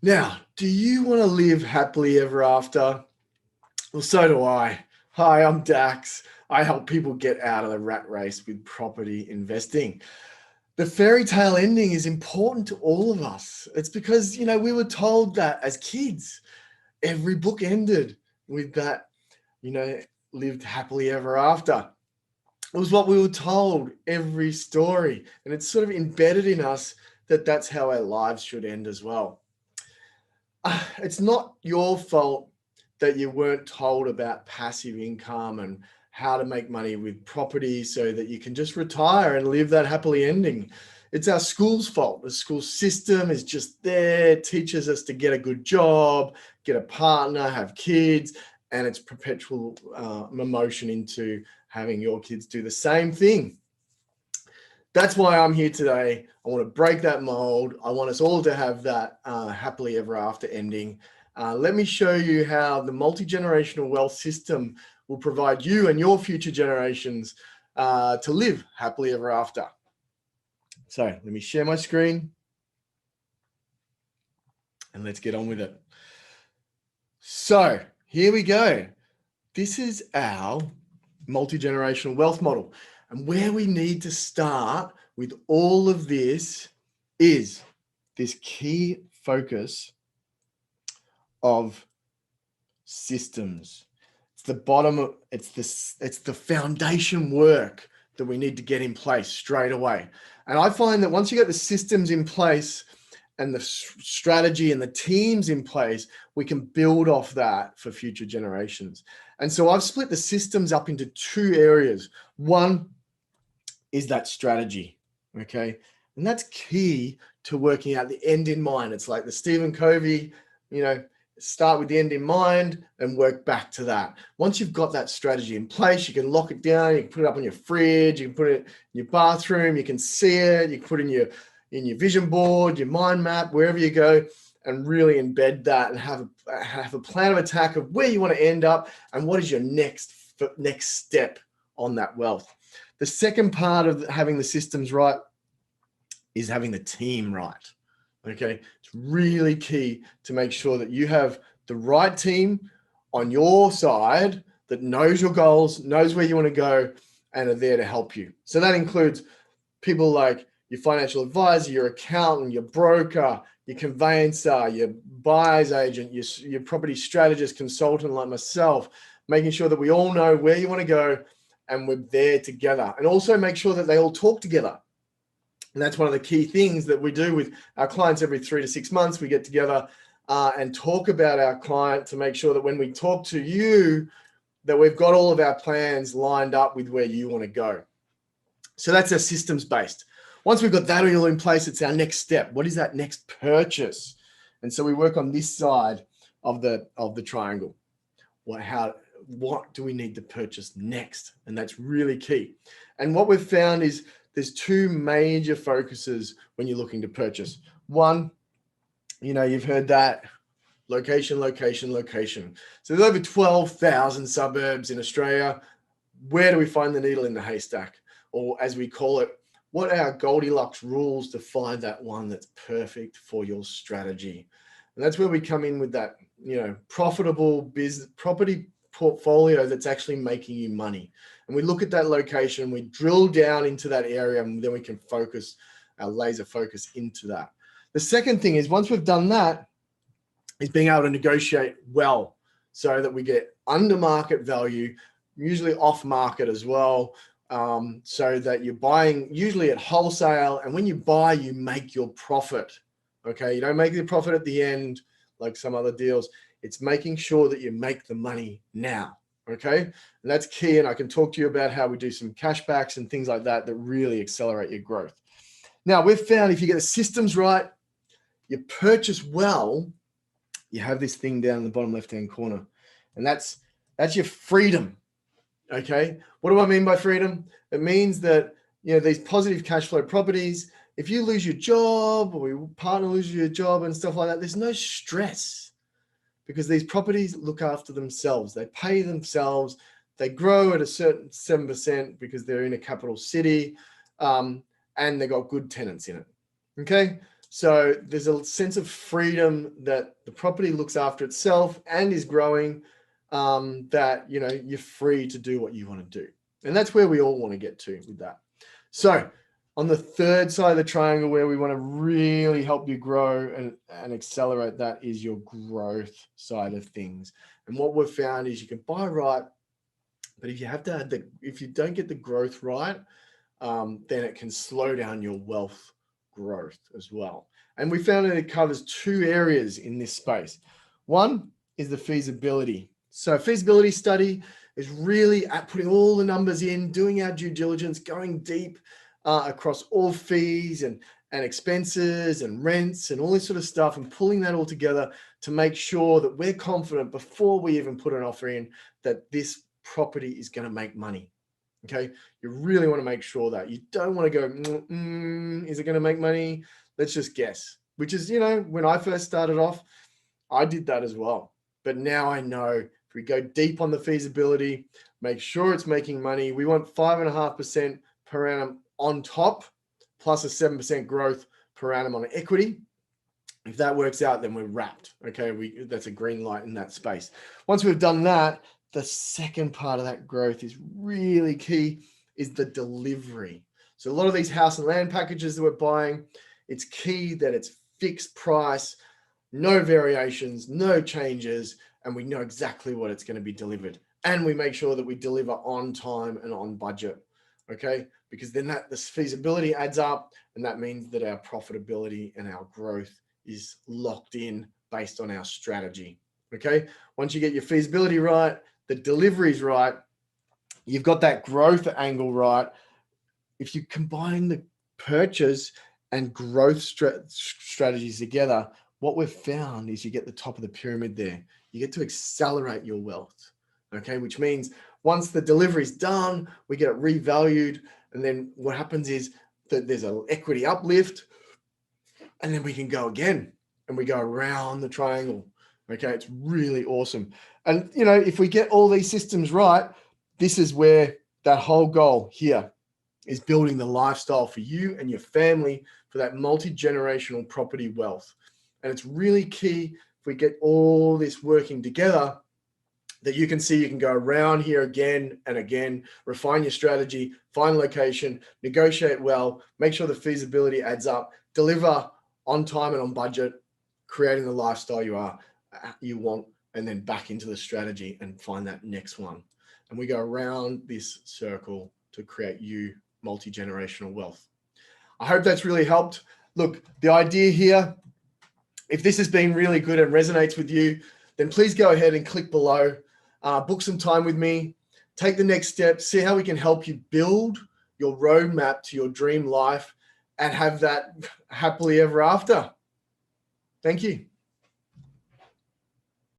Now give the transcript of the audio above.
Now, do you want to live happily ever after? Well, so do I. Hi, I'm Dax. I help people get out of the rat race with property investing. The fairy tale ending is important to all of us. It's because, we were told that as kids. Every book ended with that, you know, lived happily ever after. It was what we were told, every story. And it's sort of embedded in us that that's how our lives should end as well. It's not your fault that you weren't told about passive income and how to make money with property so that you can just retire and live that happily ending. It's our school's fault. The school system is just there, teaches us to get a good job, get a partner, have kids, and it's perpetual emotion into having your kids do the same thing. That's why I'm here today. I want to break that mold. I want us all to have that happily ever after ending. Let me show you how the multi-generational wealth system will provide you and your future generations to live happily ever after. So let me share my screen and let's get on with it. So here we go. This is our multi-generational wealth model. And where we need to start with all of this is this key focus of systems. It's the bottom of, it's the foundation work that we need to get in place straight away. And I find that once you get the systems in place and the strategy and the teams in place, we can build off that for future generations. And so I've split the systems up into two areas. One is that strategy, okay? And that's key to working out the end in mind. It's like the Stephen Covey, start with the end in mind and work back to that. Once you've got that strategy in place, you can lock it down, you can put it up on your fridge, you can put it in your bathroom, you can see it, you can put it in your vision board, your mind map, wherever you go, and really embed that and have a plan of attack of where you want to end up and what is your next step on that wealth. The second part of having the systems right is having the team right. Okay, it's really key to make sure that you have the right team on your side that knows your goals, knows where you want to go, and are there to help you. So that includes people like your financial advisor, your accountant, your broker, your conveyancer, your buyer's agent, your property strategist, consultant like myself, making sure that we all know where you want to go and we're there together. And also make sure that they all talk together. And that's one of the key things that we do with our clients every 3 to 6 months. We get together and talk about our client to make sure that when we talk to you, that we've got all of our plans lined up with where you want to go. So that's our systems based. Once we've got that all in place, it's our next step. What is that next purchase? And so we work on this side of the triangle. What do we need to purchase next? And that's really key. And what we've found is there's two major focuses when you're looking to purchase. One, you've heard that location, location, location. So there's over 12,000 suburbs in Australia. Where do we find the needle in the haystack? Or as we call it, what are our Goldilocks rules to find that one that's perfect for your strategy? And that's where we come in with that, profitable business property portfolio that's actually making you money. And we look at that location, we drill down into that area, and then we can focus our laser focus into that. The second thing is, once we've done that, is being able to negotiate well so that we get under market value, usually off market as well, so that you're buying usually at wholesale. And when you buy, you make your profit. Okay, you don't make the profit at the end like some other deals. It's making sure that you make the money now. Okay, and that's key. And I can talk to you about how we do some cashbacks and things like that that really accelerate your growth. Now, we've found if you get the systems right, you purchase well, you have this thing down in the bottom left-hand corner, and that's your freedom. Okay, what do I mean by freedom? It means that these positive cash flow properties, if you lose your job or your partner loses your job and stuff like that, there's no stress because these properties look after themselves. They pay themselves. They grow at a certain 7% because they're in a capital city, and they got good tenants in it. Okay, So there's a sense of freedom that the property looks after itself and is growing, that, you know, you're free to do what you want to do. And that's where we all want to get to with that. So on the third side of the triangle, where we want to really help you grow and accelerate that, is your growth side of things. And what we've found is you can buy right, but if you have to add if you don't get the growth right, then it can slow down your wealth growth as well. And we found that it covers two areas in this space. One is the feasibility. So feasibility study is really at putting all the numbers in, doing our due diligence, going deep across all fees and expenses and rents and all this sort of stuff, and pulling that all together to make sure that we're confident before we even put an offer in that this property is going to make money. Okay, you really want to make sure that you don't want to go, is it going to make money? Let's just guess, which is, you know, when I first started off, I did that as well. But now I know if we go deep on the feasibility, make sure it's making money. We want 5.5% per annum on top, plus a 7% growth per annum on equity. If that works out, then we're wrapped. Okay, that's a green light in that space. Once we've done that, the second part of that growth is really key, is the delivery. So a lot of these house and land packages that we're buying, it's key that it's fixed price, no variations, no changes, and we know exactly what it's going to be delivered. And we make sure that we deliver on time and on budget. Okay, because then this feasibility adds up, and that means that our profitability and our growth is locked in based on our strategy. Okay, once you get your feasibility right, the delivery is right, you've got that growth angle right. If you combine the purchase and growth strategies together, what we've found is you get the top of the pyramid there. You get to accelerate your wealth. Okay, which means once the delivery is done, we get it revalued, and then what happens is that there's an equity uplift, and then we can go again, and we go around the triangle. Okay, it's really awesome. And, you know, if we get all these systems right, this is where that whole goal here is building the lifestyle for you and your family for that multi-generational property wealth. And it's really key, if we get all this working together, that you can see you can go around here again and again, refine your strategy, find location, negotiate well, make sure the feasibility adds up, deliver on time and on budget, creating the lifestyle you want, and then back into the strategy and find that next one. And we go around this circle to create you multi-generational wealth. I hope that's really helped. Look, the idea here, if this has been really good and resonates with you, then please go ahead and click below, book some time with me, take the next step, see how we can help you build your roadmap to your dream life and have that happily ever after. Thank you.